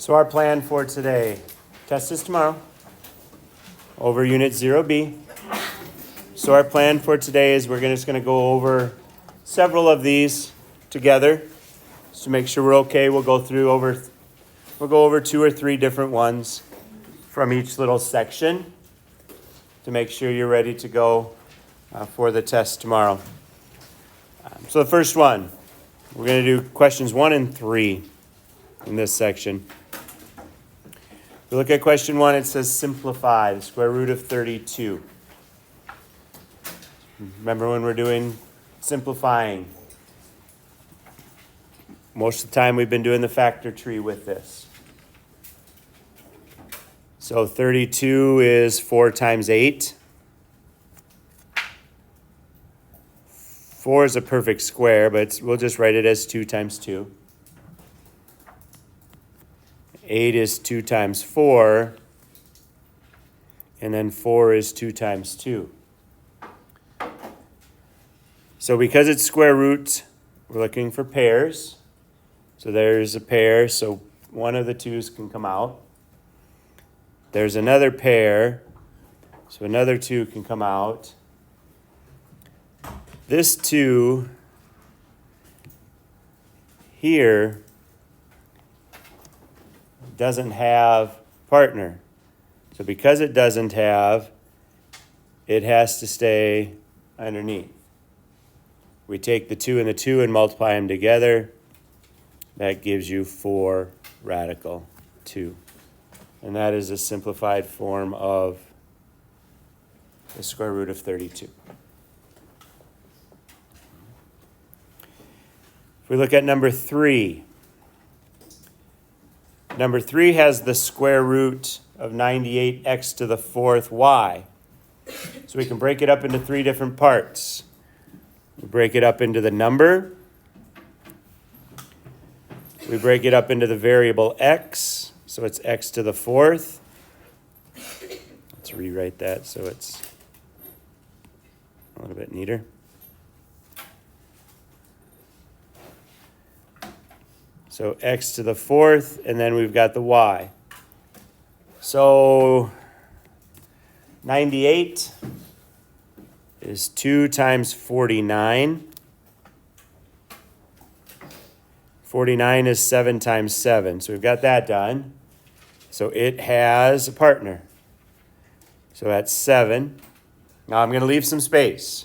So our plan for today, test is tomorrow over Unit 0B. So our plan for today is we're just going to go over several of these together. Just to make sure we're okay, we'll go over 2 or 3 different ones from each little section to make sure you're ready to go for the test tomorrow. So the first one, we're going to do questions 1 and 3 in this section. If we look at question 1, it says simplify the square root of 32. Remember when we're doing simplifying? Most of the time we've been doing the factor tree with this. So 32 is 4 times 8. 4 is a perfect square, but we'll just write it as 2 times 2. 8 is 2 times 4, and then 4 is 2 times 2. So because it's square root, we're looking for pairs. So there's a pair, so one of the 2's can come out. There's another pair, so another 2 can come out. This 2 here doesn't have partner. So because it doesn't have, it has to stay underneath. We take the 2 and the 2 and multiply them together. That gives you 4 radical 2. And that is a simplified form of the square root of 32. If we look at number 3, number 3 has the square root of 98x to the 4th y. So we can break it up into 3 different parts. We break it up into the number. We break it up into the variable x, so it's x to the 4th. Let's rewrite that so it's a little bit neater. So x to the 4th, and then we've got the y. So 98 is 2 times 49. 49 is 7 times 7. So we've got that done. So it has a partner. So that's 7. Now I'm going to leave some space.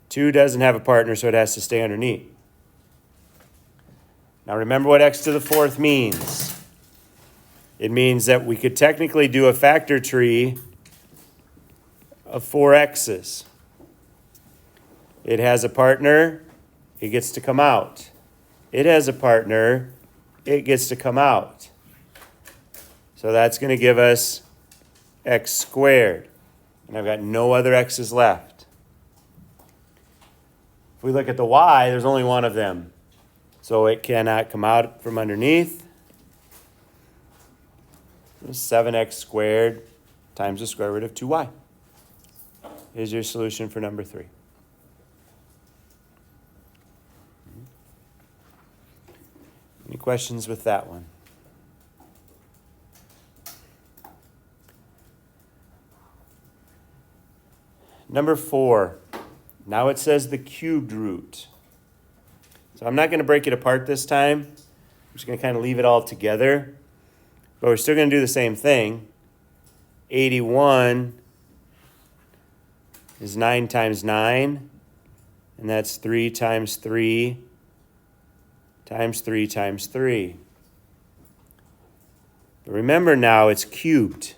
2 doesn't have a partner, so it has to stay underneath. Now remember what x to the 4th means. It means that we could technically do a factor tree of 4 x's. It has a partner, it gets to come out. It has a partner, it gets to come out. So that's going to give us x squared. And I've got no other x's left. If we look at the y, there's only one of them. So it cannot come out from underneath. 7x squared times the square root of 2y is your solution for number 3. Any questions with that one? Number 4. Now it says the cubed root. So I'm not going to break it apart this time. I'm just going to kind of leave it all together. But we're still going to do the same thing. 81 is 9 times 9. And that's 3 times 3 times 3 times 3. But remember now it's cubed.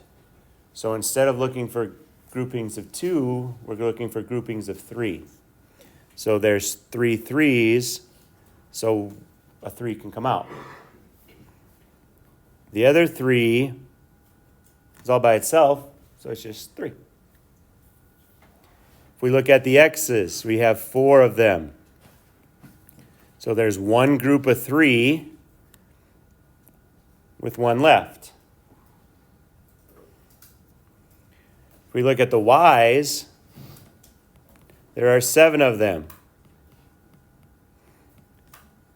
So instead of looking for groupings of 2, we're looking for groupings of 3. So there's 3 3's. So a 3 can come out. The other 3 is all by itself, so it's just 3. If we look at the x's, we have 4 of them. So there's one group of 3 with 1 left. If we look at the y's, there are 7 of them.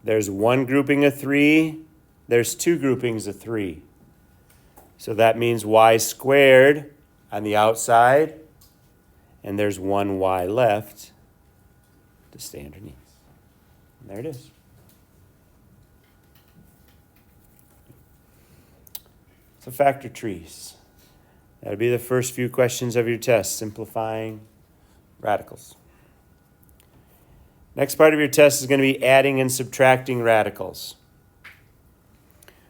There's one grouping of 3 there's two groupings of 3. So that means y squared on the outside, and there's 1y left to stay underneath. And there it is. So factor trees. That'll be the first few questions of your test, simplifying radicals. Next part of your test is going to be adding and subtracting radicals.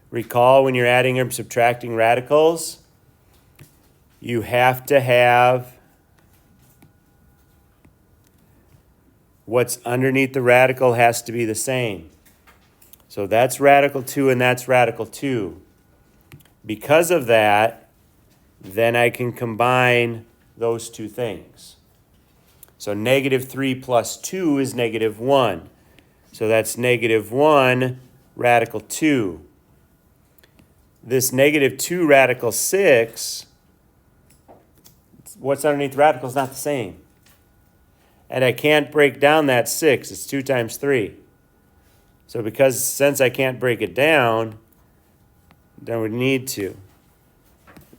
Recall when you're adding or subtracting radicals, you have to have what's underneath the radical has to be the same. So that's radical 2 and that's radical 2. Because of that, then I can combine those two things. So negative 3 plus 2 is negative 1. So that's negative 1 radical 2. This negative 2 radical 6, what's underneath the radical is not the same. And I can't break down that 6. It's 2 times 3. So since I can't break it down, then we need to.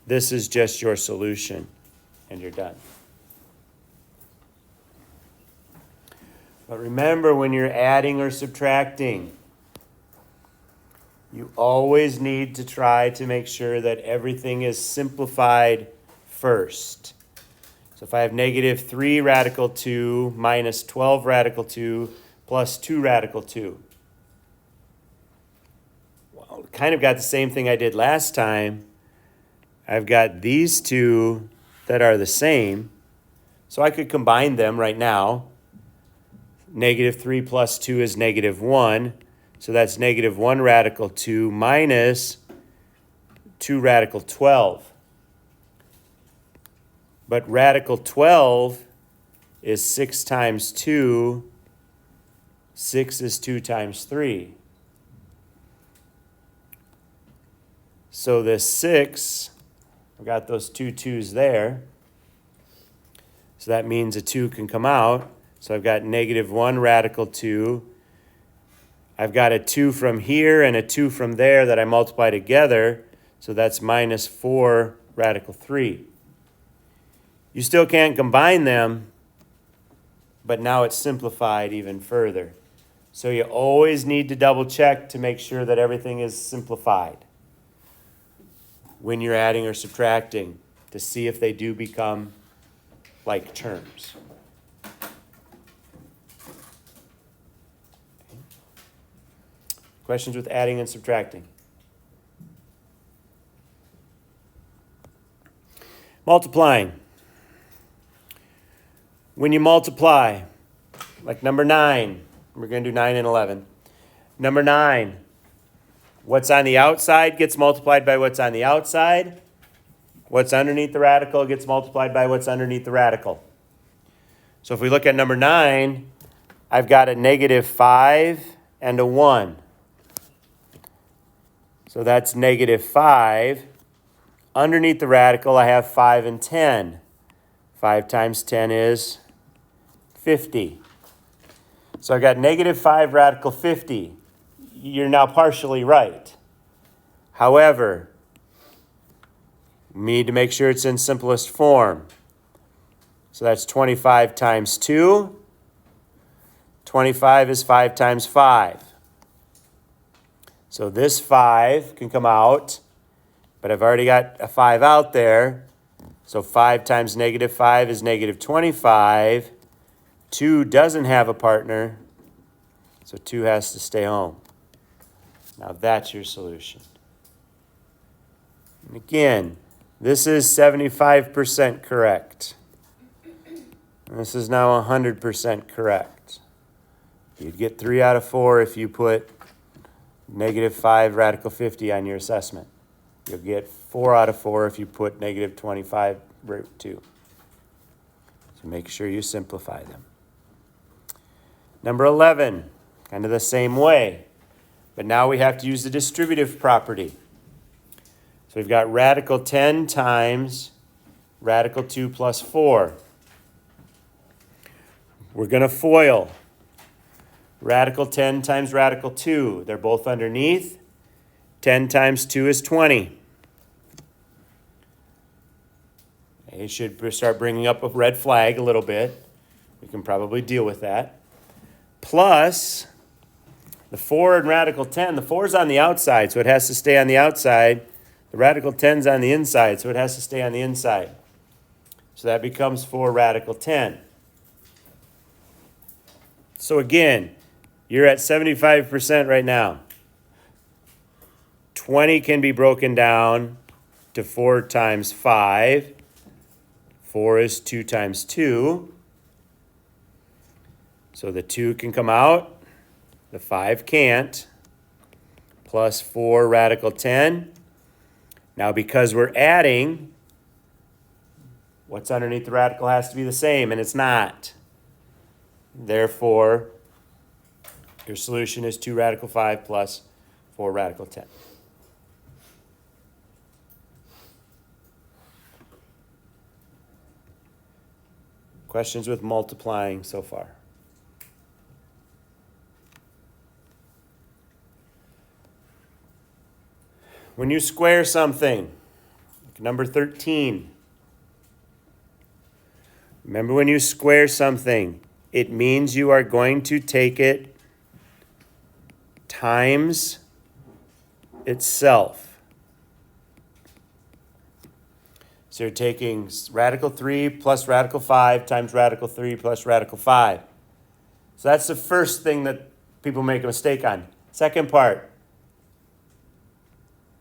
This is just your solution, and you're done. But remember, when you're adding or subtracting, you always need to try to make sure that everything is simplified first. So if I have negative 3 radical 2 minus 12 radical 2 plus 2 radical 2. Well, kind of got the same thing I did last time. I've got these two that are the same. So I could combine them right now. Negative 3 plus 2 is negative 1. So that's negative 1 radical 2 minus 2 radical 12. But radical 12 is 6 times 2. 6 is 2 times 3. So this 6, I've got those two 2's there. So that means a 2 can come out. So I've got negative 1 radical 2. I've got a 2 from here and a 2 from there that I multiply together. So that's minus 4 radical 3. You still can't combine them, but now it's simplified even further. So you always need to double check to make sure that everything is simplified when you're adding or subtracting to see if they do become like terms. Questions with adding and subtracting? Multiplying. When you multiply, like number 9, we're going to do 9 and 11. Number 9, what's on the outside gets multiplied by what's on the outside. What's underneath the radical gets multiplied by what's underneath the radical. So if we look at number 9, I've got a negative 5 and a 1. So that's negative 5. Underneath the radical, I have 5 and 10. 5 times 10 is 50. So I got negative 5 radical 50. You're now partially right. However, we need to make sure it's in simplest form. So that's 25 times 2. 25 is 5 times 5. So this 5 can come out, but I've already got a 5 out there. So 5 times negative 5 is negative 25. 2 doesn't have a partner, so 2 has to stay home. Now that's your solution. And again, this is 75% correct. And this is now 100% correct. You'd get 3 out of 4 if you put negative 5 radical 50 on your assessment. You'll get 4 out of 4 if you put negative 25 root 2. So make sure you simplify them. Number 11, kind of the same way. But now we have to use the distributive property. So we've got radical 10 times radical 2 plus 4. We're going to FOIL. Radical 10 times radical 2. They're both underneath. 10 times 2 is 20. It should start bringing up a red flag a little bit. We can probably deal with that. Plus the 4 in radical 10. The 4 is on the outside, so it has to stay on the outside. The radical 10 is on the inside, so it has to stay on the inside. So that becomes 4 radical 10. So again, you're at 75% right now. 20 can be broken down to 4 times 5. 4 is 2 times 2. So the 2 can come out. The 5 can't. Plus 4 radical 10. Now because we're adding, what's underneath the radical has to be the same, and it's not. Therefore, your solution is 2 radical 5 plus 4 radical 10. Questions with multiplying so far? When you square something, like number 13, remember when you square something, it means you are going to take it times itself. So you're taking radical 3 plus radical 5 times radical 3 plus radical 5. So that's the first thing that people make a mistake on. Second part.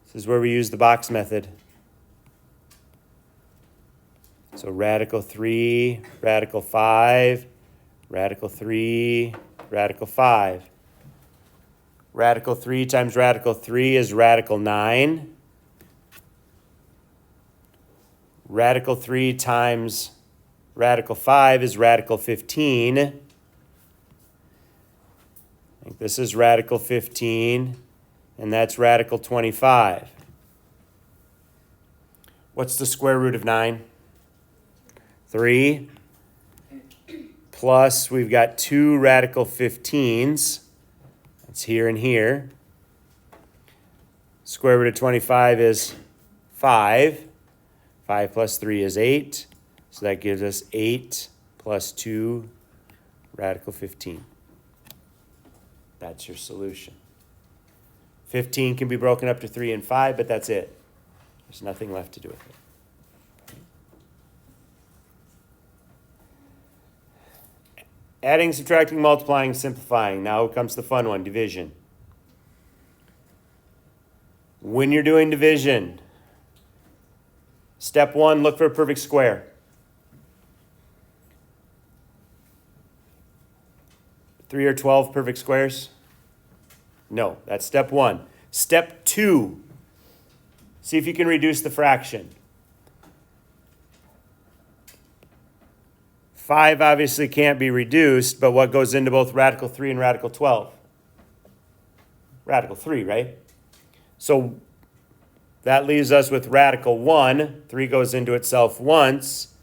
This is where we use the box method. So radical 3, radical 5, radical 3, radical 5. Radical 3 times radical 3 is radical 9. Radical 3 times radical 5 is radical 15. I think this is radical 15, and that's radical 25. What's the square root of 9? 3. Plus, we've got 2 radical 15s. That's here and here. Square root of 25 is 5. 5 plus 3 is 8. So that gives us 8 plus 2 radical 15. That's your solution. 15 can be broken up to 3 and 5, but that's it. There's nothing left to do with it. Adding, subtracting, multiplying, simplifying. Now comes the fun one, division. When you're doing division, step 1, look for a perfect square. 3 or 12 perfect squares? No, that's step 1. Step 2, see if you can reduce the fraction. 5 obviously can't be reduced, but what goes into both radical 3 and radical 12? Radical 3, right? So that leaves us with radical 1. 3 goes into itself once.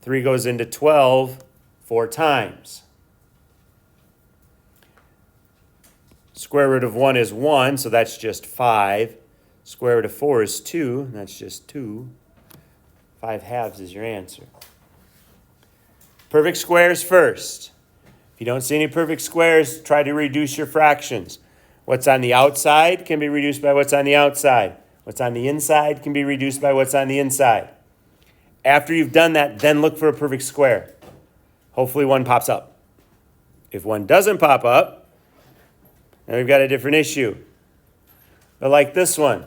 3 goes into 12 4 times. Square root of 1 is 1, so that's just 5. Square root of 4 is 2, and that's just 2. 5 halves is your answer. Perfect squares first. If you don't see any perfect squares, try to reduce your fractions. What's on the outside can be reduced by what's on the outside. What's on the inside can be reduced by what's on the inside. After you've done that, then look for a perfect square. Hopefully one pops up. If one doesn't pop up, then we've got a different issue. But like this one.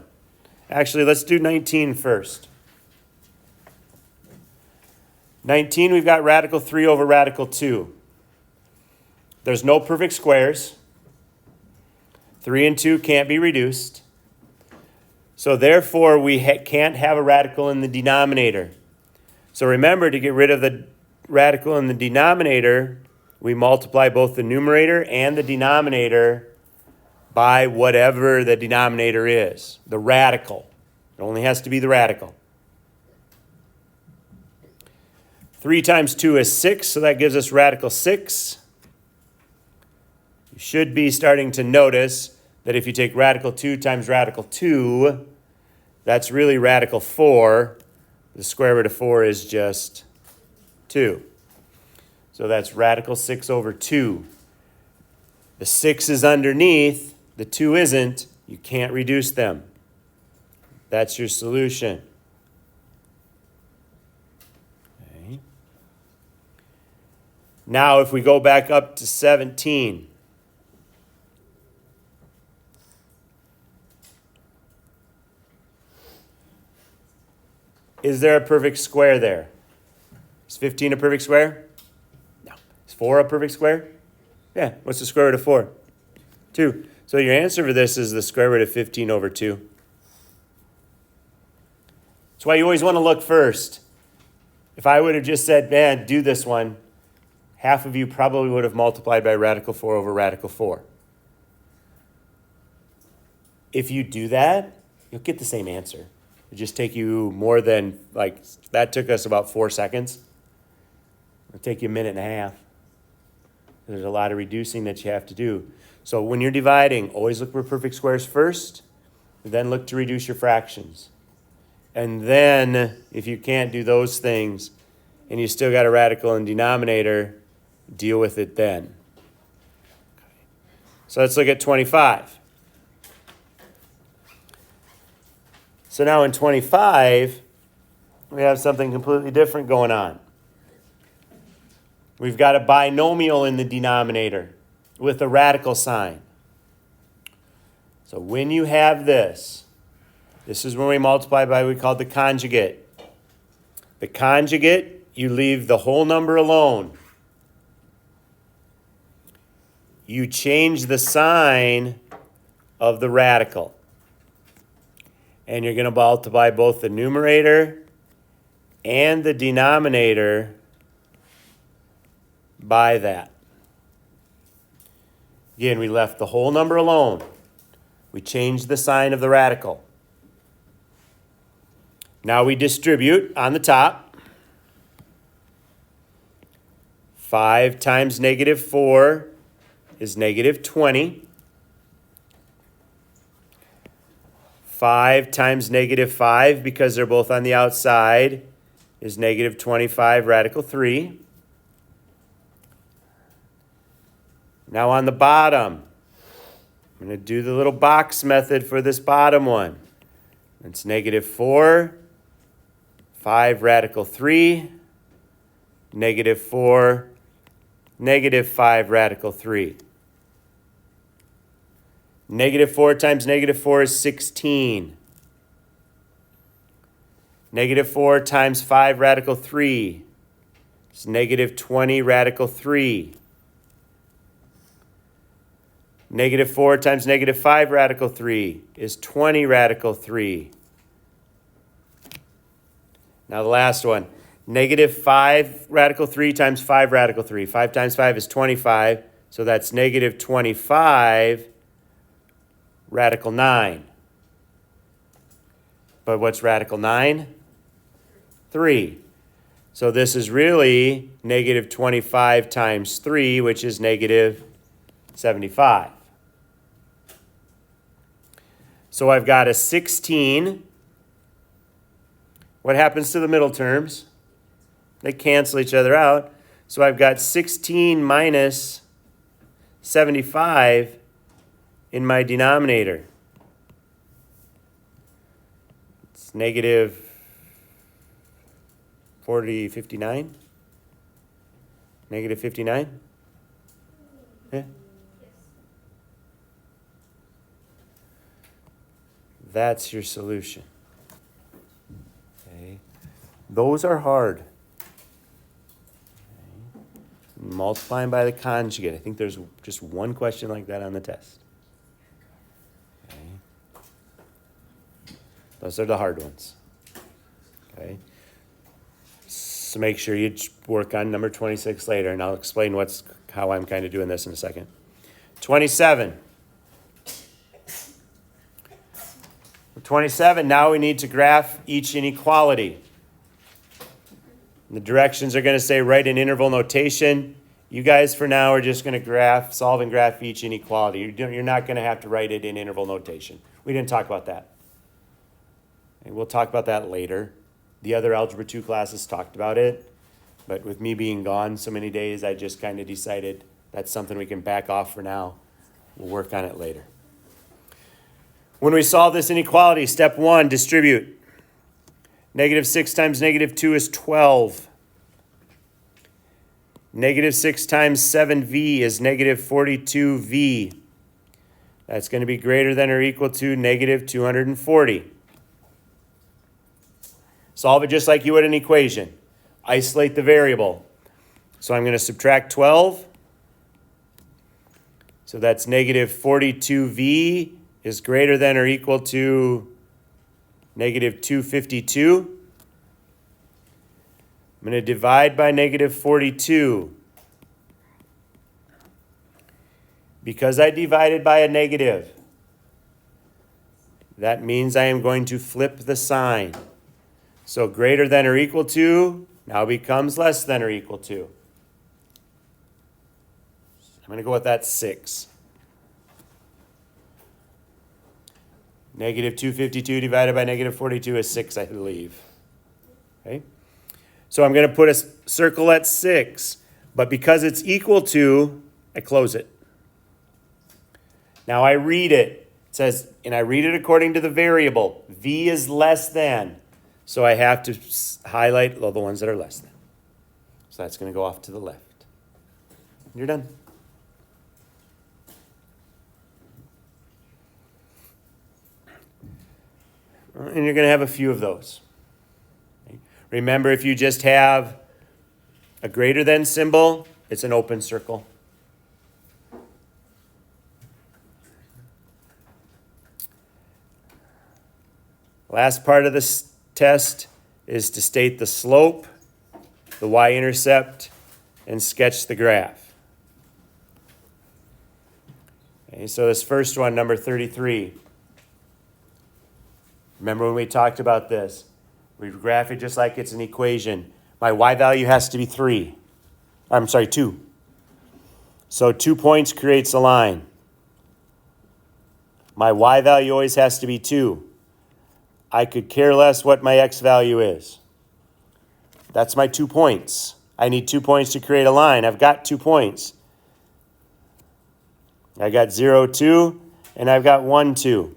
Actually, let's do 19 first. 19, we've got radical 3 over radical 2. There's no perfect squares. 3 and 2 can't be reduced. So therefore, we can't have a radical in the denominator. So remember, to get rid of the radical in the denominator, we multiply both the numerator and the denominator by whatever the denominator is, the radical. It only has to be the radical. 3 times 2 is 6, so that gives us radical 6. You should be starting to notice that if you take radical 2 times radical 2, that's really radical 4. The square root of 4 is just 2. So that's radical 6 over 2. The 6 is underneath, the 2 isn't. You can't reduce them. That's your solution. Okay. Now if we go back up to 17. Is there a perfect square there? Is 15 a perfect square? No. Is 4 a perfect square? Yeah. What's the square root of 4? 2. So your answer for this is the square root of 15 over 2. That's why you always want to look first. If I would have just said, man, do this one, half of you probably would have multiplied by radical 4 over radical 4. If you do that, you'll get the same answer. It'll just take you more than, that took us about 4 seconds. It'll take you a minute and a half. There's a lot of reducing that you have to do. So when you're dividing, always look for perfect squares first, then look to reduce your fractions. And then, if you can't do those things, and you still got a radical in denominator, deal with it then. Okay. So let's look at 25. So now in 25, we have something completely different going on. We've got a binomial in the denominator with a radical sign. So when you have this is when we multiply by what we call the conjugate. The conjugate, you leave the whole number alone. You change the sign of the radical. And you're going to multiply both the numerator and the denominator by that. Again, we left the whole number alone. We changed the sign of the radical. Now we distribute on the top. 5 times negative 4 is negative 20. 5 times negative 5, because they're both on the outside, is negative 25 radical 3. Now on the bottom, I'm going to do the little box method for this bottom one. It's negative 4, 5 radical 3, negative 4, negative 5 radical 3. Negative 4 times negative 4 is 16. Negative 4 times 5 radical 3 is negative 20 radical 3. Negative 4 times negative 5 radical 3 is 20 radical 3. Now the last one. Negative 5 radical 3 times 5 radical 3. 5 times 5 is 25, so that's negative 25 radical 9. But what's radical 9? 3. So this is really negative 25 times 3, which is negative 75. So I've got a 16. What happens to the middle terms? They cancel each other out. So I've got 16 minus 75 in my denominator. It's negative 59? Negative 59? Yeah. That's your solution. Okay. Those are hard. Okay. Multiplying by the conjugate. I think there's just one question like that on the test. Okay. Those are the hard ones. Okay. So make sure you work on number 26 later, and I'll explain how I'm kind of doing this in a second. 27. 27, now we need to graph each inequality. And the directions are going to say write in interval notation You guys for now are just going to solve and graph each inequality. You're not going to have to write it in interval notation. We didn't talk about that. And we'll talk about that later. The other Algebra 2 classes talked about it, but with me being gone so many days, I just kind of decided that's something we can back off for now. We'll work on it later. When we solve this inequality, step 1, distribute. Negative 6 times negative 2 is 12. Negative 6 times 7v is negative 42v. That's going to be greater than or equal to negative 240. Solve it just like you would an equation. Isolate the variable. So I'm going to subtract 12. So that's negative 42v is greater than or equal to negative 252. I'm going to divide by negative 42. Because I divided by a negative, that means I am going to flip the sign. So greater than or equal to now becomes less than or equal to. I'm going to go with that 6. Negative 252 divided by negative 42 is 6, I believe. Okay? So I'm going to put a circle at 6, but because it's equal to, I close it. Now I read it. It says, and I read it according to the variable. V is less than. So I have to highlight the ones that are less than. So that's going to go off to the left. You're done. And you're going to have a few of those. Remember, if you just have a greater than symbol, it's an open circle. Last part of this test is to state the slope, the y-intercept, and sketch the graph. Okay, so this first one, number 33. Remember when we talked about this? We graph it just like it's an equation. My y value has to be 2. So 2 points creates a line. My y value always has to be 2. I could care less what my x value is. That's my 2 points. I need 2 points to create a line. I've got 2 points. I got 0, 2, and I've got 1, 2.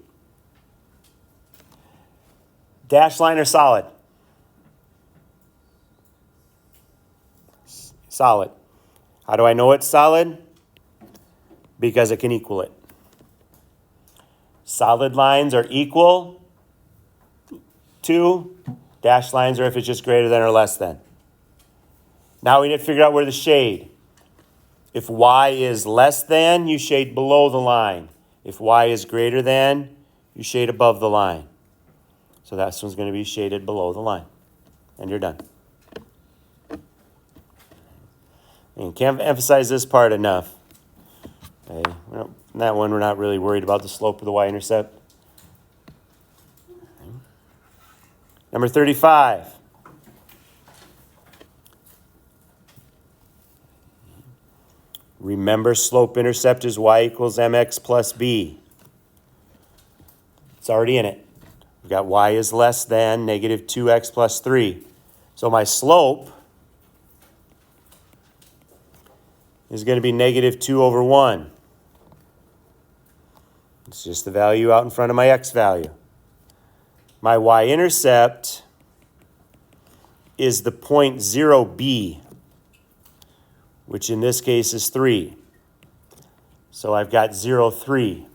Dashed line or solid? Solid. How do I know it's solid? Because it can equal it. Solid lines are equal to, dashed lines are if it's just greater than or less than. Now we need to figure out where the shade. If y is less than, you shade below the line. If y is greater than, you shade above the line. So that one's going to be shaded below the line. And you're done. And can't emphasize this part enough. Okay. That one, we're not really worried about the slope of the y-intercept. Number 35. Remember, slope-intercept is y equals mx plus b. It's already in it. We've got y is less than negative 2x plus 3. So my slope is going to be negative 2 over 1. It's just the value out in front of my x value. My y-intercept is the point 0b, which in this case is 3. So I've got 0, 3.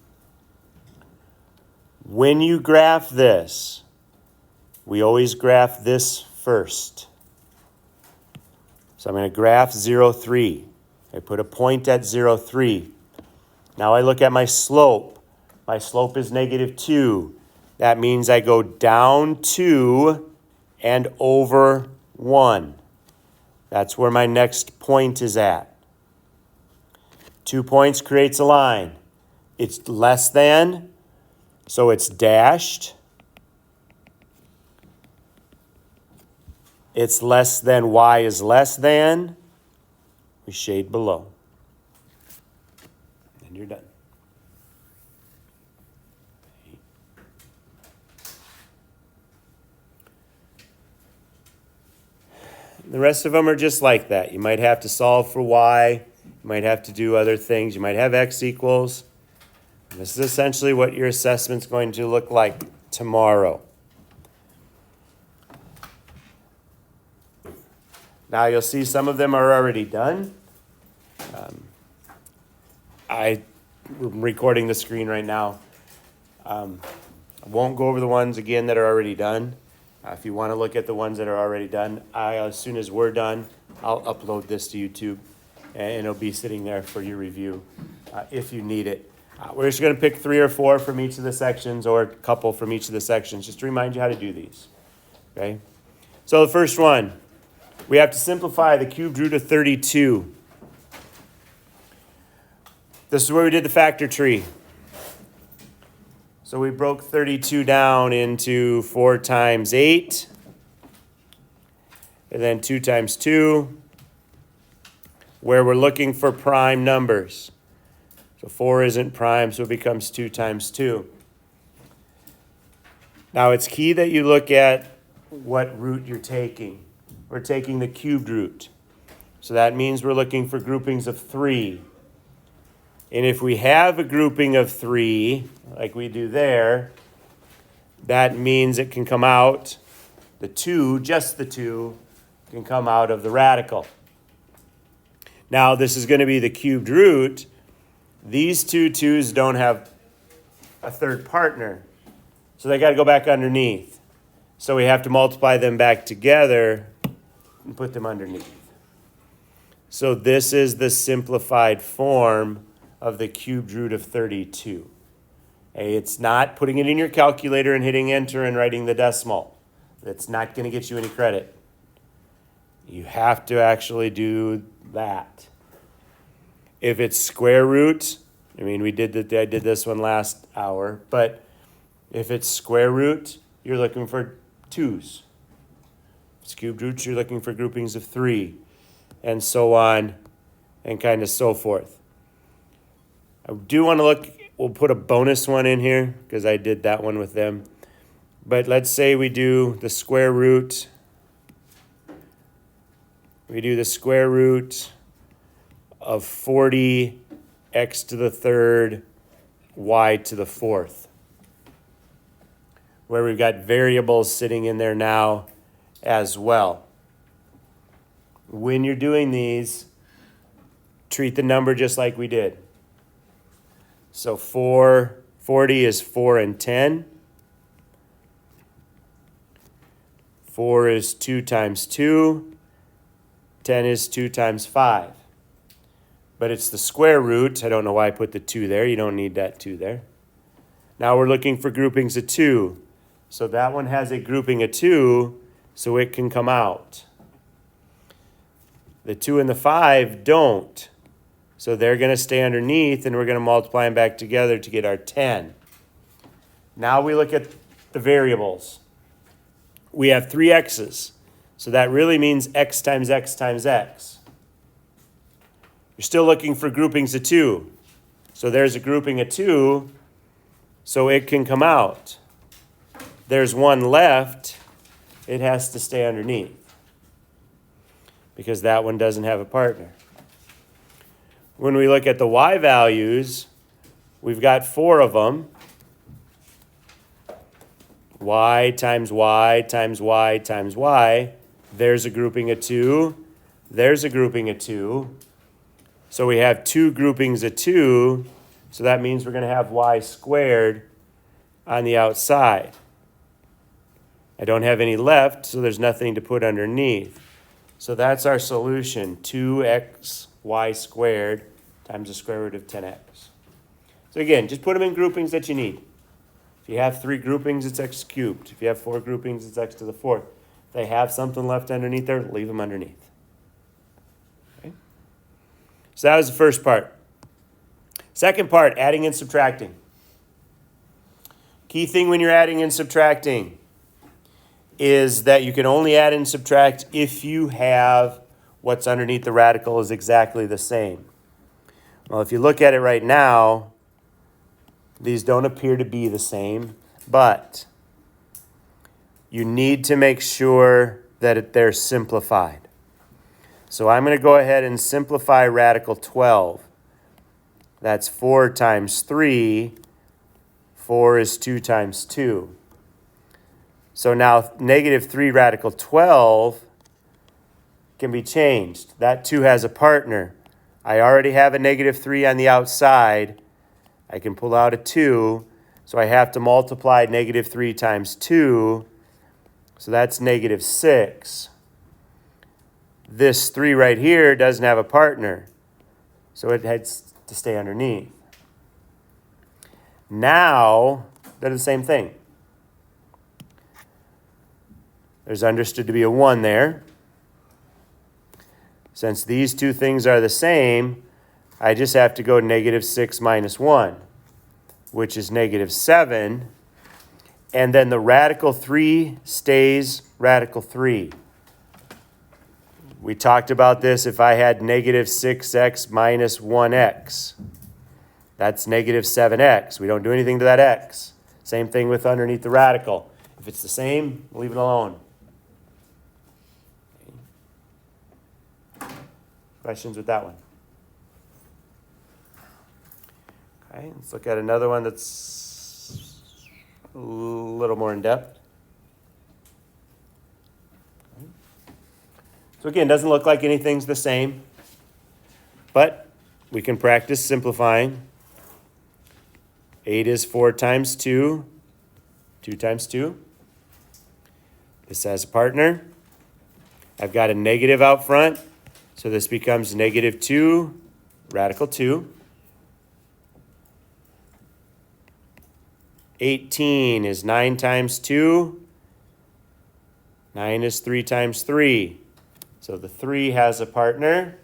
When you graph this, we always graph this first. So I'm going to graph 0, 3. I put a point at 0, 3. Now I look at my slope. My slope is negative 2. That means I go down 2 and over 1. That's where my next point is at. 2 points creates a line. It's less than, so it's dashed. It's less than, y is less than. we shade below. And you're done. The rest of them are just like that. You might have to solve for y. You might have to do other things. You might have x equals. This is essentially what your assessment's going to look like tomorrow. Now you'll see some of them are already done. I'm recording the screen right now. I won't go over the ones again that are already done. If you want to look at the ones that are already done, as soon as we're done, I'll upload this to YouTube, and it'll be sitting there for your review if you need it. We're just going to pick 3 or 4 from each of the sections, or a couple from each of the sections, just to remind you how to do these. Okay? So the first one, we have to simplify the cubed root of 32. This is where we did the factor tree. So we broke 32 down into 4 times 8, and then 2 times 2, where we're looking for prime numbers. So 4 isn't prime, so it becomes 2 times 2. Now it's key that you look at what root you're taking. We're taking the cubed root. So that means we're looking for groupings of 3. And if we have a grouping of 3, like we do there, that means it can come out, the 2, just the 2, can come out of the radical. Now this is going to be the cubed root. These two 2's don't have a third partner, so they got to go back underneath. So we have to multiply them back together and put them underneath. So this is the simplified form of the cubed root of 32. Okay, it's not putting it in your calculator and hitting enter and writing the decimal. That's not going to get you any credit. You have to actually do that. If it's square root, I mean, I did this one last hour, but if it's square root, you're looking for 2's. If it's cubed root, you're looking for groupings of 3, and so on, and kind of so forth. I do want to look, we'll put a bonus one in here because I did that one with them. But let's say we do the square root. We do the square root of 40 x to the third y to the fourth, where we've got variables sitting in there now as well. When you're doing these, treat the number just like we did. So 40 is 4 and 10. 4 is 2 times 2. 10 is 2 times 5. But it's the square root. I don't know why I put the 2 there. You don't need that 2 there. Now we're looking for groupings of 2. So that one has a grouping of 2, so it can come out. The 2 and the 5 don't. So they're going to stay underneath, and we're going to multiply them back together to get our 10. Now we look at the variables. We have 3 x's. So that really means x times x times x. You're still looking for groupings of 2. So there's a grouping of 2, so it can come out. There's 1 left. It has to stay underneath because that one doesn't have a partner. When we look at the y values, we've got 4 of them. Y times y times y times y. There's a grouping of 2. There's a grouping of 2. So we have 2 groupings of 2. So that means we're going to have y squared on the outside. I don't have any left, so there's nothing to put underneath. So that's our solution, 2xy squared times the square root of 10x. So again, just put them in groupings that you need. If you have 3 groupings, it's x cubed. If you have 4 groupings, it's x to the 4th. If they have something left underneath there, leave them underneath. Okay? So that was the first part. Second part, adding and subtracting. Key thing when you're adding and subtracting is that you can only add and subtract if you have what's underneath the radical is exactly the same. Well, if you look at it right now, these don't appear to be the same, but you need to make sure that they're simplified. So I'm going to go ahead and simplify radical 12. That's 4 times 3. 4 is 2 times 2. So now negative 3 radical 12 can be changed. That 2 has a partner. I already have a negative 3 on the outside. I can pull out a 2. So I have to multiply negative 3 times 2. So that's negative 6. This 3 right here doesn't have a partner. So it has to stay underneath. Now, they're the same thing. There's understood to be a 1 there. Since these two things are the same, I just have to go negative 6 minus 1, which is negative 7. And then the radical 3 stays radical 3. We talked about this if I had negative 6x minus 1x. That's negative 7x. We don't do anything to that x. Same thing with underneath the radical. If it's the same, leave it alone. Questions with that one? Okay, let's look at another one that's a little more in depth. So again, doesn't look like anything's the same, but we can practice simplifying. 8 is 4 times 2, 2 times 2. This has a partner. I've got a negative out front, so this becomes negative 2, radical 2. 18 is 9 times 2. 9 is 3 times 3. So the 3 has a partner.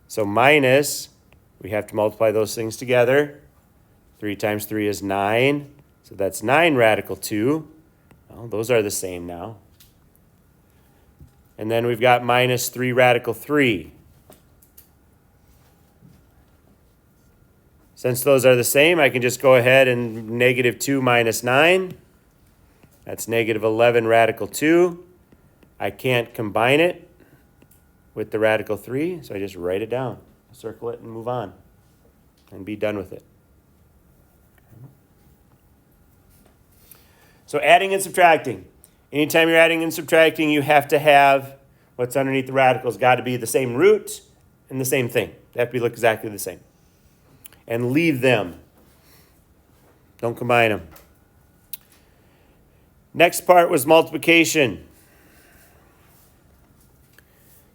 So minus, we have to multiply those things together. 3 times 3 is 9. So that's 9 radical 2. Well, those are the same now. And then we've got minus 3 radical 3. Since those are the same, I can just go ahead and negative 2 minus 9. That's negative 11 radical 2. I can't combine it with the radical 3, so I just write it down, circle it, and move on, and be done with it. So adding and subtracting. Anytime you're adding and subtracting, you have to have what's underneath the radicals. Got to be the same root and the same thing. They have to look exactly the same. And leave them. Don't combine them. Next part was multiplication.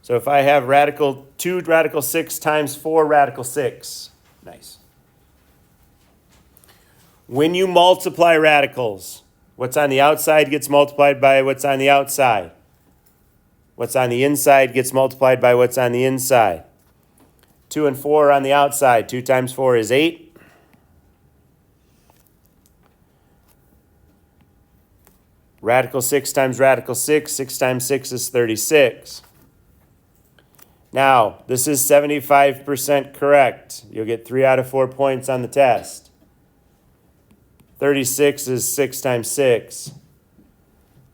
So if I have radical 2 radical 6 times 4 radical 6. Nice. When you multiply radicals, what's on the outside gets multiplied by what's on the outside. What's on the inside gets multiplied by what's on the inside. 2 and 4 are on the outside. 2 times 4 is 8. Radical 6 times radical 6. 6 times 6 is 36. Now, this is 75% correct. You'll get 3 out of 4 points on the test. 36 is 6 times 6.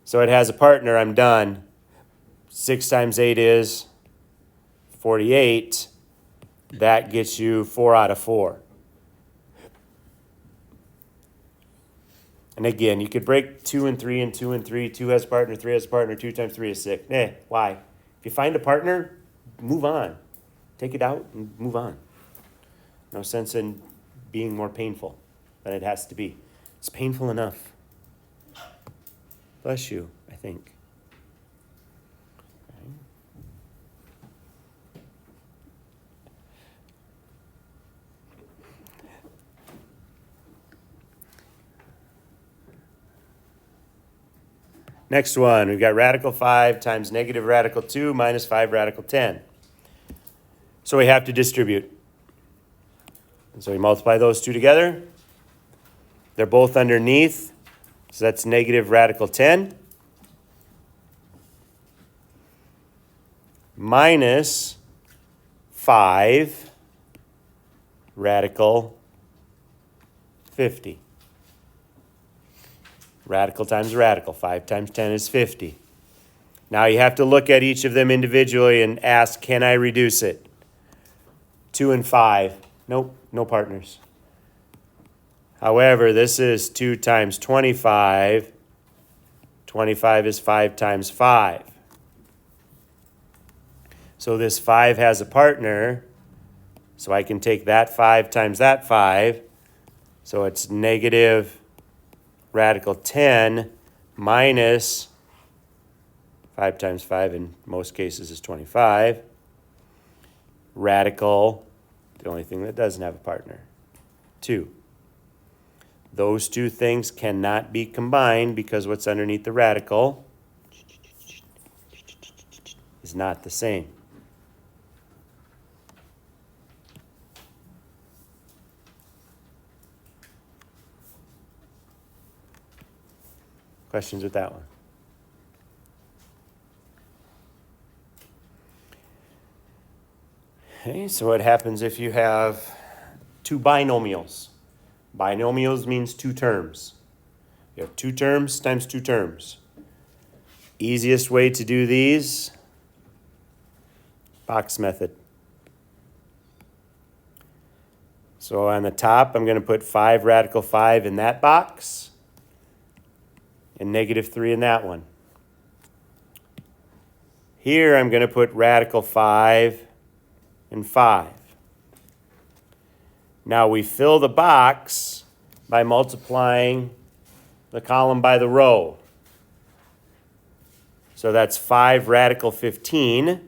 So it has a partner. I'm done. 6 times 8 is 48. That gets you 4 out of 4. And again, you could break 2 and 3 and 2 and 3. 2 has a partner, 3 has a partner, 2 times 3 is 6. Why? If you find a partner, move on. Take it out and move on. No sense in being more painful than it has to be. It's painful enough. Bless you, I think. Okay. Next one, we've got radical 5 times negative radical 2 minus 5 radical 10. So we have to distribute. And so we multiply those two together. They're both underneath, so that's negative radical 10. minus 5 radical 50. Radical times radical. 5 times 10 is 50. Now you have to look at each of them individually and ask, can I reduce it? 2 and 5. Nope, no partners. However, this is 2 times 25. 25 is 5 times 5. So this 5 has a partner. So I can take that 5 times that 5. So it's negative radical 10 minus 5 times 5 in most cases is 25. Radical, the only thing that doesn't have a partner, 2. Those two things cannot be combined because what's underneath the radical is not the same. Questions with that one? Okay, so what happens if you have two binomials? Binomials means two terms. You have two terms times two terms. Easiest way to do these, box method. So on the top, I'm going to put 5 radical 5 in that box and negative 3 in that one. Here I'm going to put radical 5 and 5. Now we fill the box by multiplying the column by the row. So that's 5 radical 15.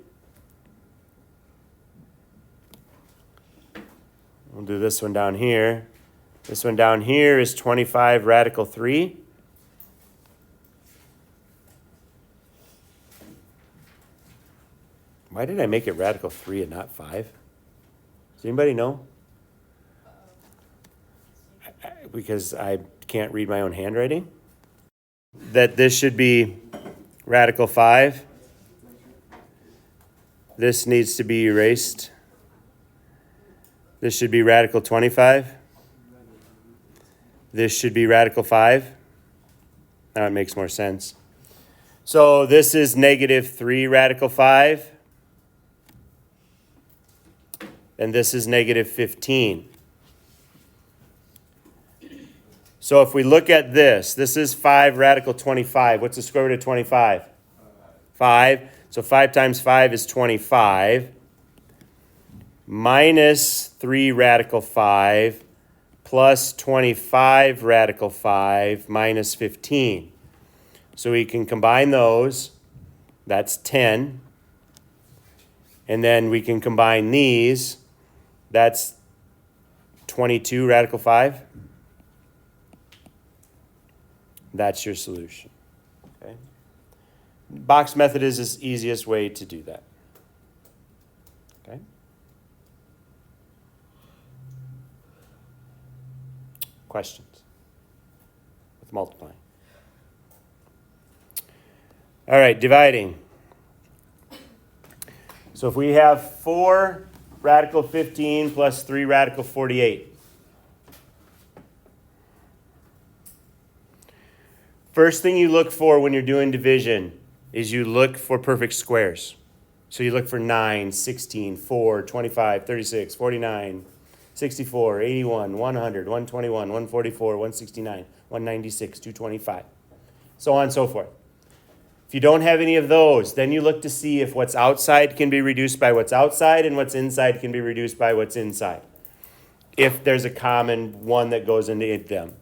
We'll do this one down here. This one down here is 25 radical 3. Why did I make it radical 3 and not 5? Does anybody know? Because I can't read my own handwriting. That this should be radical 5. This needs to be erased. This should be radical 25. This should be radical 5. Now it makes more sense. So this is negative 3 radical 5. And this is negative 15. So if we look at this, this is 5 radical 25. What's the square root of 25? 5. So 5 times 5 is 25. Minus 3 radical 5 plus 25 radical 5 minus 15. So we can combine those. That's 10. And then we can combine these. That's 22 radical 5. That's your solution. Okay? Box method is the easiest way to do that. Okay? Questions with multiplying? All right, dividing. So if we have 4 radical 15 plus 3 radical 48. First thing you look for when you're doing division is you look for perfect squares. So you look for 9, 16, 4, 25, 36, 49, 64, 81, 100, 121, 144, 169, 196, 225, so on and so forth. If you don't have any of those, then you look to see if what's outside can be reduced by what's outside and what's inside can be reduced by what's inside. If there's a common one that goes into them.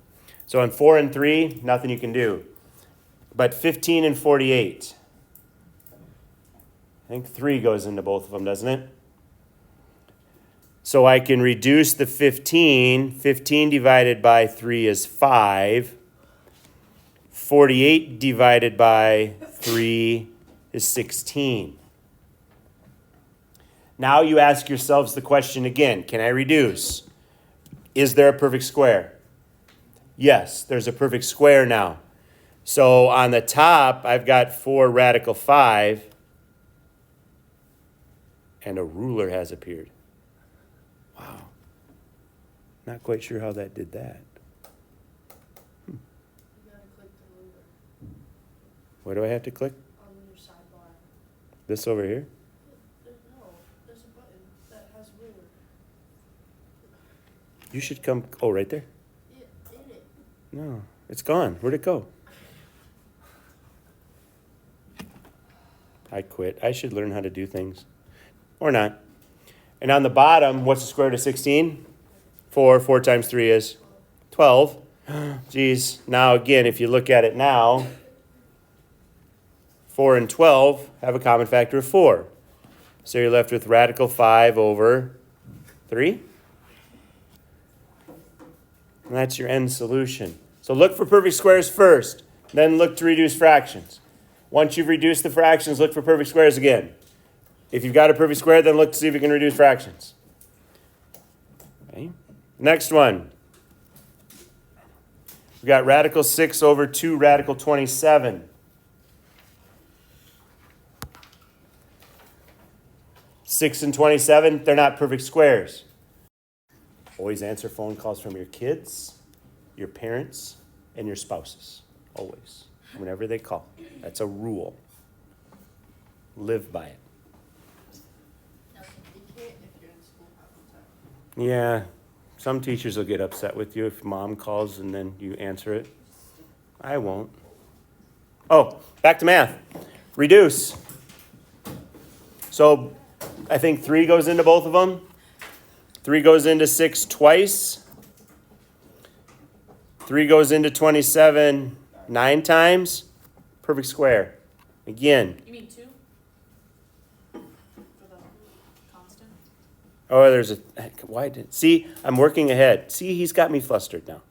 So on 4 and 3, nothing you can do. But 15 and 48. I think 3 goes into both of them, doesn't it? So I can reduce the 15. 15 divided by 3 is 5. 48 divided by 3 is 16. Now you ask yourselves the question again, can I reduce? Is there a perfect square? Yes, there's a perfect square now. So on the top, I've got 4 radical 5. and a ruler has appeared. Wow. Not quite sure how that did that. You gotta click the ruler Where do I have to click? on your sidebar. This over here? No, there's a button that has ruler. You should come. Oh, right there? In it. No, it's gone. Where'd it go? I quit. I should learn how to do things. Or not. And on the bottom, what's the square root of 16? 4. 4 times 3 is 12. Geez. Now, again, if you look at it now, 4 and 12 have a common factor of 4. So you're left with radical 5 over 3. And that's your end solution. So look for perfect squares first, then look to reduce fractions. Once you've reduced the fractions, look for perfect squares again. If you've got a perfect square, then look to see if you can reduce fractions. Okay. Next one. We've got radical 6 over 2 radical 27. Six and 27, they're not perfect squares. Always answer phone calls from your kids, your parents, and your spouses. Always. Whenever they call. That's a rule. Live by it. You can't if you're in school half the time. Yeah. Some teachers will get upset with you if mom calls and then you answer it. I won't. Oh, back to math. Reduce. So I think 3 goes into both of them. 3 goes into 6 twice. 3 goes into 27 9 times. Perfect square. Again. You mean 2? For the constant? Oh, there's a... Why did... See, I'm working ahead. See, he's got me flustered now.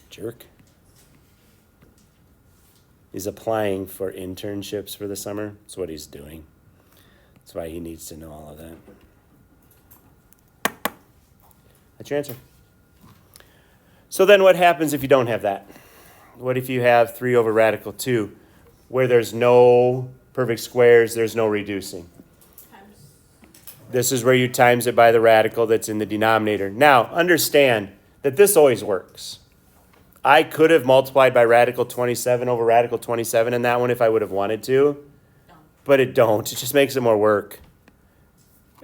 Jerk. He's applying for internships for the summer. That's what he's doing. That's why he needs to know all of that. That's your answer. So then what happens if you don't have that? What if you have 3 over radical 2, where there's no perfect squares, there's no reducing? Times. This is where you times it by the radical that's in the denominator. Now, understand that this always works. I could have multiplied by radical 27 over radical 27 in that one if I would have wanted to, but it don't. It just makes it more work.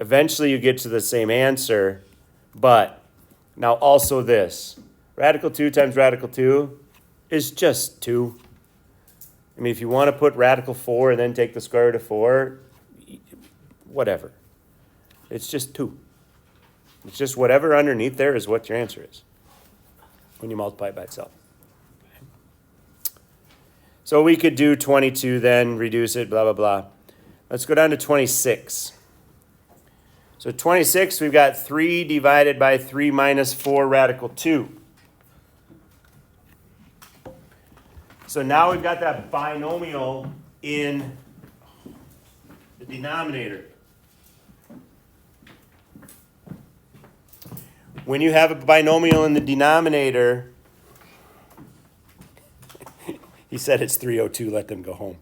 Eventually you get to the same answer, but now also this. Radical 2 times radical 2 is just 2. I mean, if you want to put radical 4 and then take the square root of 4, whatever. It's just 2. It's just whatever underneath there is what your answer is when you multiply it by itself. So we could do 22 then, reduce it, blah, blah, blah. Let's go down to 26. So 26, we've got 3 divided by 3 minus 4 radical 2. So now we've got that binomial in the denominator. When you have a binomial in the denominator, he said it's 3:02, let them go home.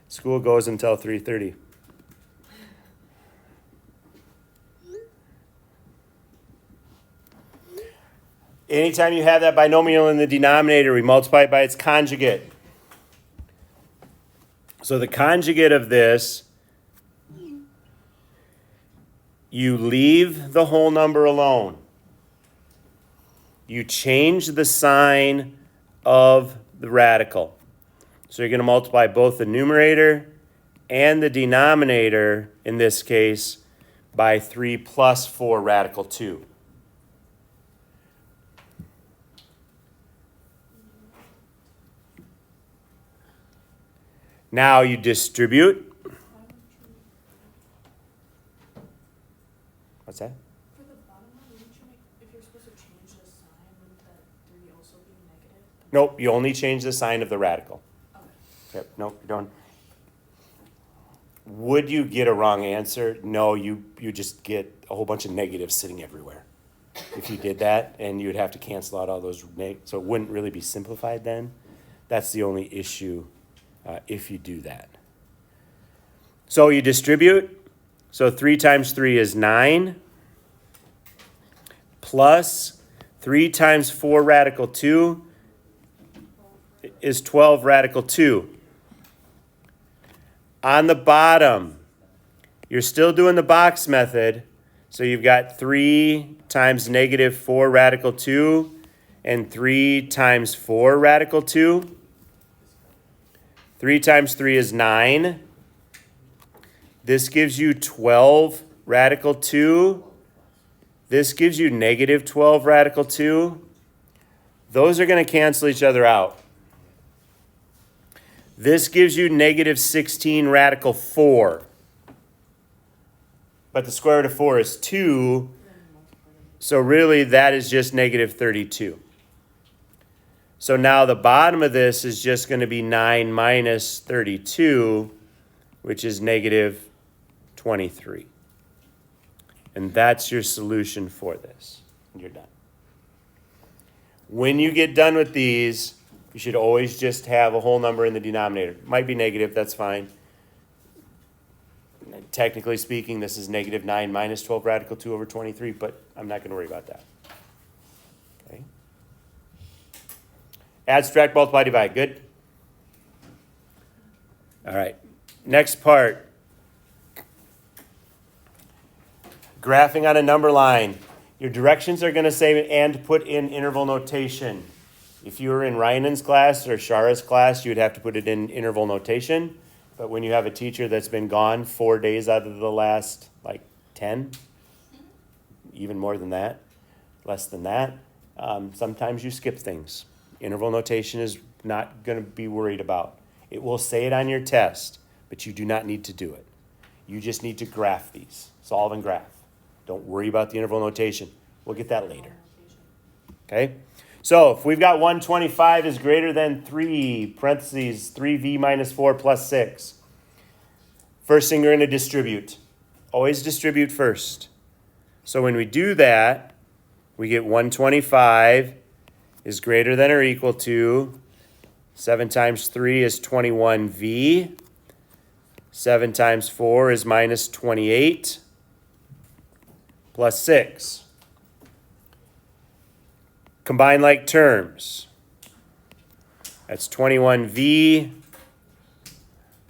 School goes until 3:30. Anytime you have that binomial in the denominator, we multiply it by its conjugate. So the conjugate of this, you leave the whole number alone. You change the sign of the radical. So you're going to multiply both the numerator and the denominator, in this case, by 3 plus 4 radical 2. Now you distribute. What's that? For the bottom one, wouldn't you make, if you're supposed to change the sign, wouldn't that 3 also be negative? Nope, you only change the sign of the radical. Okay. Yep, nope, you don't. Would you get a wrong answer? No, you just get a whole bunch of negatives sitting everywhere. If you did that, and you'd have to cancel out all those so it wouldn't really be simplified then. That's the only issue if you do that. So you distribute. So 3 times 3 is 9. Plus 3 times 4 radical 2 is 12 radical 2. On the bottom, you're still doing the box method. So you've got 3 times negative 4 radical 2 and 3 times 4 radical 2. 3 times 3 is 9. This gives you 12 radical 2. This gives you negative 12 radical 2. Those are going to cancel each other out. This gives you negative 16 radical 4. But the square root of 4 is 2. So really that is just negative 32. So now the bottom of this is just going to be 9 minus 32, which is negative 23. And that's your solution for this. You're done. When you get done with these, you should always just have a whole number in the denominator. It might be negative, that's fine. Technically speaking, this is negative 9 minus 12 radical 2 over 23, but I'm not going to worry about that. Okay. Add, subtract, multiply, divide. Good? All right. Next part. Graphing on a number line. Your directions are going to say and put in interval notation. If you were in Ryanan's class or Shara's class, you would have to put it in interval notation. But when you have a teacher that's been gone 4 days out of the last, 10, even more than that, less than that, sometimes you skip things. Interval notation is not going to be worried about. It will say it on your test, but you do not need to do it. You just need to graph these. Solve and graph. Don't worry about the interval notation. We'll get that later. Okay? So if we've got 125 is greater than 3, parentheses, 3v minus 4 plus 6. First thing we're going to distribute. Always distribute first. So when we do that, we get 125 is greater than or equal to 7 times 3 is 21v. 7 times 4 is minus 28 plus 6. Combine like terms. That's 21v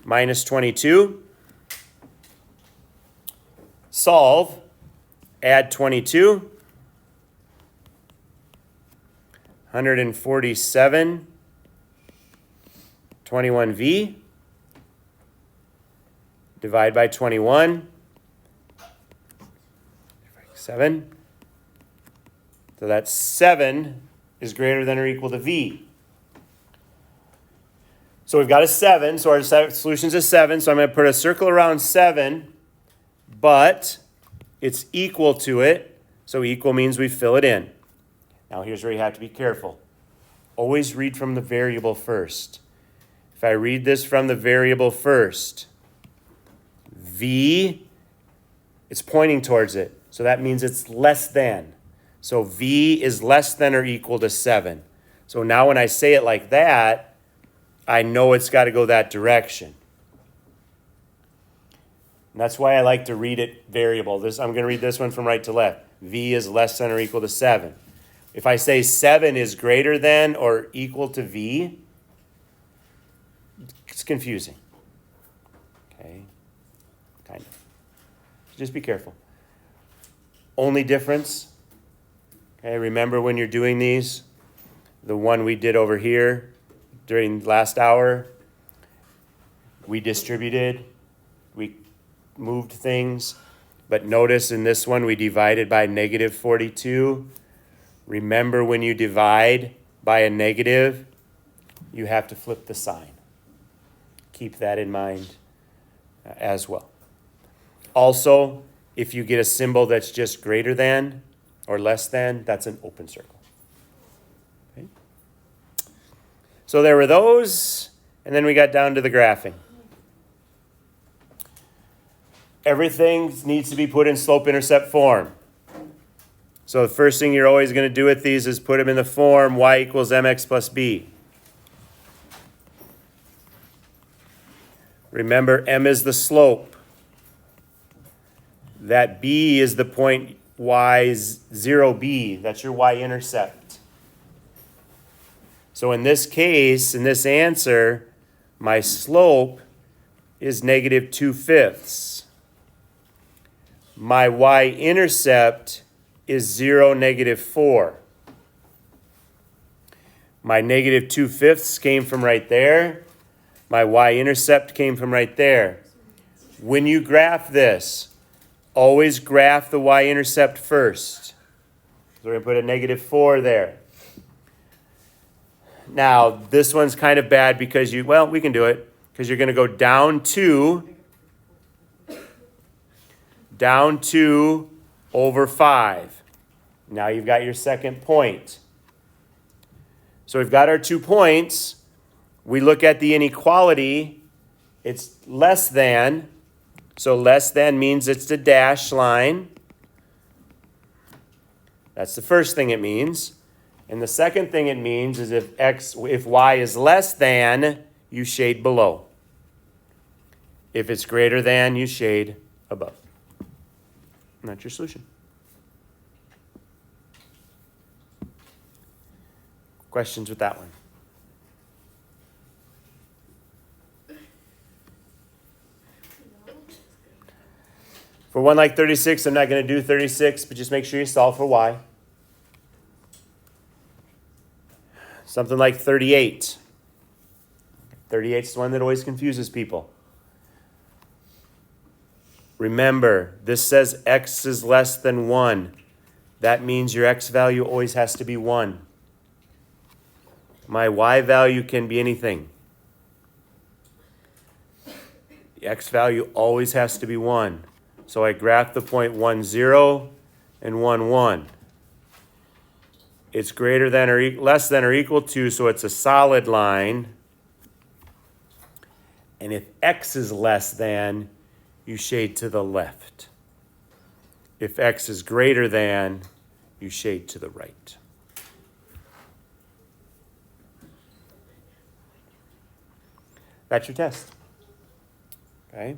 minus 22. Solve. Add 22. 147. 21v. Divide by 21. 7. So that 7 is greater than or equal to v. So we've got a 7, so our solution is a 7. So I'm going to put a circle around 7, but it's equal to it. So equal means we fill it in. Now here's where you have to be careful. Always read from the variable first. If I read this from the variable first, v, it's pointing towards it. So that means it's less than. So v is less than or equal to 7. So now when I say it like that, I know it's got to go that direction. And that's why I like to read it variable. I'm going to read this one from right to left. V is less than or equal to 7. If I say 7 is greater than or equal to v, it's confusing. Okay? Kind of. Just be careful. Only difference. Okay, remember when you're doing these, the one we did over here during last hour, we distributed, we moved things, but notice in this one we divided by negative 42. Remember when you divide by a negative, you have to flip the sign. Keep that in mind as well. Also, if you get a symbol that's just greater than or less than, that's an open circle. Okay? So there were those, and then we got down to the graphing. Everything needs to be put in slope-intercept form. So the first thing you're always going to do with these is put them in the form y equals mx plus b. Remember, m is the slope. That b is the point y0b. That's your y-intercept. So in this case, in this answer, my slope is negative 2/5. My y-intercept is 0, -4. My negative 2/5 came from right there. My y-intercept came from right there. When you graph this, always graph the y-intercept first. So we're going to put a -4 there. Now, this one's kind of bad because we can do it. Because you're going to go down 2 over 5. Now you've got your second point. So we've got our 2 points. We look at the inequality. It's less than. So less than means it's the dashed line. That's the first thing it means. And the second thing it means is if y is less than, you shade below. If it's greater than, you shade above. And that's your solution. Questions with that one? For one like 36, I'm not going to do 36, but just make sure you solve for y. Something like 38. 38 is the one that always confuses people. Remember, this says x is less than 1. That means your x value always has to be 1. My y value can be anything. The x value always has to be 1. So I graph the point 1, 0 and 1, 1. It's greater than or less than or equal to, so it's a solid line. And if x is less than, you shade to the left. If x is greater than, you shade to the right. That's your test. Okay?